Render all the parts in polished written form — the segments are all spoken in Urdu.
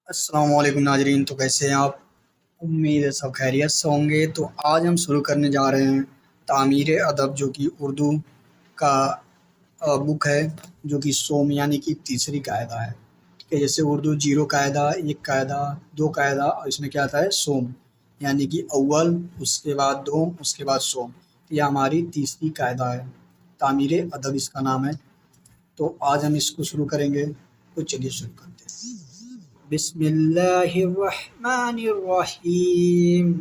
السلام علیکم ناظرین، تو کیسے ہیں آپ؟ امید ہے سب خیریت سے ہوں گے۔ تو آج ہم شروع کرنے جا رہے ہیں تعمیر ادب، جو کہ اردو کا بک ہے، جو کہ سوم یعنی کہ تیسری قاعدہ ہے۔ ٹھیک ہے، جیسے اردو 0 قاعدہ، 1 قاعدہ، 2 قاعدہ، اور اس میں کیا آتا ہے؟ سوم، یعنی کہ اول، اس کے بعد دوم، اس کے بعد سوم۔ یہ ہماری تیسری قاعدہ ہے، تعمیر ادب اس کا نام ہے۔ تو آج ہم اس کو شروع کریں گے، تو چلیے شروع کرتے ہیں۔ بسم اللہ الرحمن الرحیم۔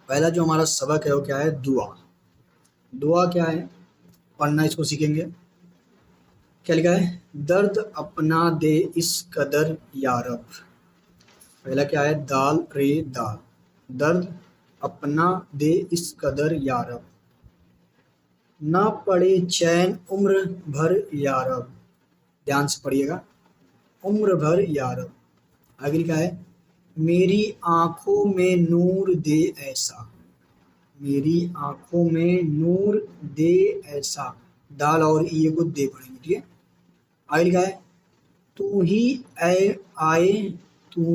پہلا جو ہمارا سبق ہے وہ کیا ہے؟ دعا۔ دعا کیا ہے؟ پڑھنا اس کو سیکھیں گے۔ کیا لکھا ہے؟ درد اپنا دے اس قدر یا رب۔ پہلا کیا ہے؟ دال رے دال، درد اپنا دے اس قدر یا رب، نہ پڑے چین عمر بھر یا رب۔ دھیان سے پڑھیے گا، عمر بھر یا رب۔ آگے لکھا ہے میری آنکھوں میں نور دے ایسا، میری آنکھوں میں نور دے ایسا، دال اور ای کو دے پڑھیں گے۔ ٹھیک ہے، آگے لکھا ہے تو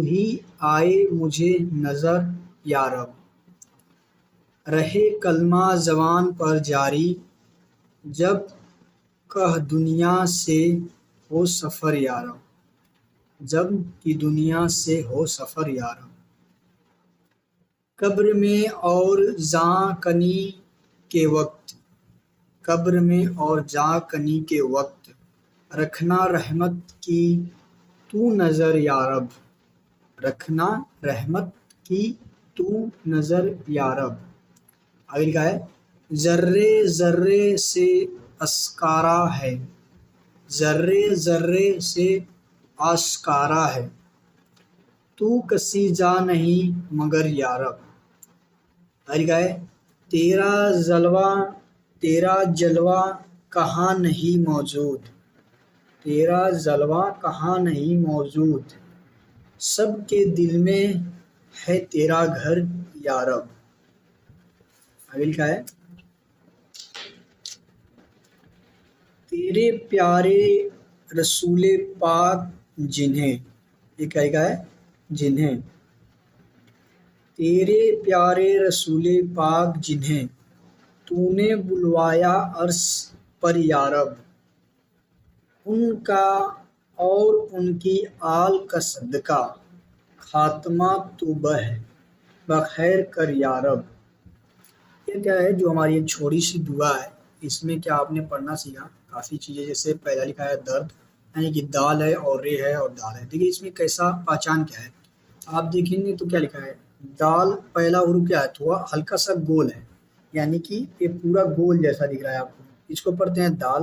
ہی آئے مجھے نظر یا رب، رہے کلمہ زبان پر جاری، جب کہ دنیا سے ہو سفر یا رب، جب کی دنیا سے ہو سفر یا رب۔ قبر میں اور جاں کنی کے وقت، قبر میں اور جاں کنی کے وقت، رکھنا رحمت کی تو نظر یا رب، رکھنا رحمت کی تو نظر یا رب۔ آگے لکھا ہے ذرے ذرے سے آشکارا ہے، ذرے ذرے سے آشکارا ہے، تو کسی جا نہیں مگر یا رب۔ آگے لکھا ہے تیرا جلوہ کہاں نہیں موجود، تیرا جلوہ کہاں نہیں موجود، سب کے دل میں ہے تیرا گھر یا رب۔ آگے لکھا ہے تیرے پیارے رسول پاک جنہیں، یہ کیا لکھا ہے؟ جنہیں، تیرے پیارے رسول پاک جنہیں تو نے بلوایا عرش پر یا رب، ان کا اور ان کی آل کا صدقہ، خاتمہ تو بخیر کر یا رب۔ یہ کیا ہے؟ جو ہماری ایک چھوٹی سی دعا ہے، اس میں کیا آپ نے پڑھنا سیکھا کافی چیزیں۔ جیسے پہلا لکھا ہے درد، یعنی کہ دال ہے اور رے ہے اور دال ہے۔ دیکھیے اس میں کیسا پہچان کیا ہے، آپ دیکھیں گے تو کیا لکھا ہے؟ دال پہلا حروف کیا ہے؟ تھوڑا ہلکا سا گول ہے، یعنی کہ یہ پورا گول جیسا دکھ رہا ہے آپ کو، اس کو پڑھتے ہیں دال۔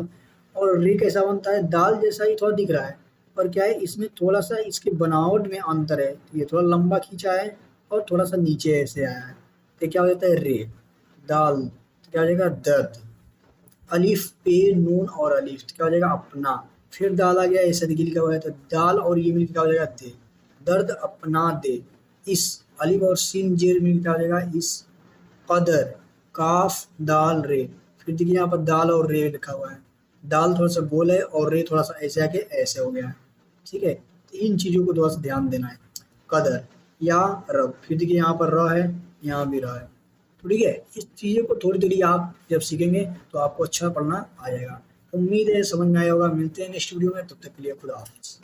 اور رے کیسا بنتا ہے؟ دال جیسا ہی تھوڑا دکھ رہا ہے، اور کیا ہے اس میں تھوڑا سا اس کے بناوٹ میں انتر ہے، یہ تھوڑا لمبا کھینچا ہے اور تھوڑا سا نیچے ایسے آیا ہے، تو کیا ہو جاتا ہے؟ رے دال، تو کیا ہو جائے گا؟ درد۔ الف پہ نون اور الف، تو کیا ہو جائے گا؟ اپنا۔ پھر دال آ گیا، ایسا دیکھیے لکھا ہوا ہے، تو دال اور یہ مل کے کیا ہو جائے گا؟ دے، درد اپنا دے اس، الف اور سین جیر مل کے کیا ہو جائے گا؟ اس، قدر، کاف دال رے۔ پھر دیکھیے یہاں پر دال اور رے لکھا ہوا ہے، دال تھوڑا سا گول ہے اور رے تھوڑا سا ایسے آ کے ایسے ہو گیا ہے۔ ٹھیک ہے، تو ان چیزوں کو تھوڑا سا دھیان دینا ہے۔ قدر یا رب، پھر دیکھیے یہاں پر را ہے، یہاں بھی را ہے، تو ٹھیک ہے، اس چیزوں کو تھوڑی تھوڑی آپ جب سیکھیں گے تو آپ کو اچھا پڑھنا آ جائے گا۔ امید ہے سمجھ میں آیا ہوگا۔ ملتے ہیں نیکسٹ ویڈیو میں، تب تک کے لیے خدا حافظ۔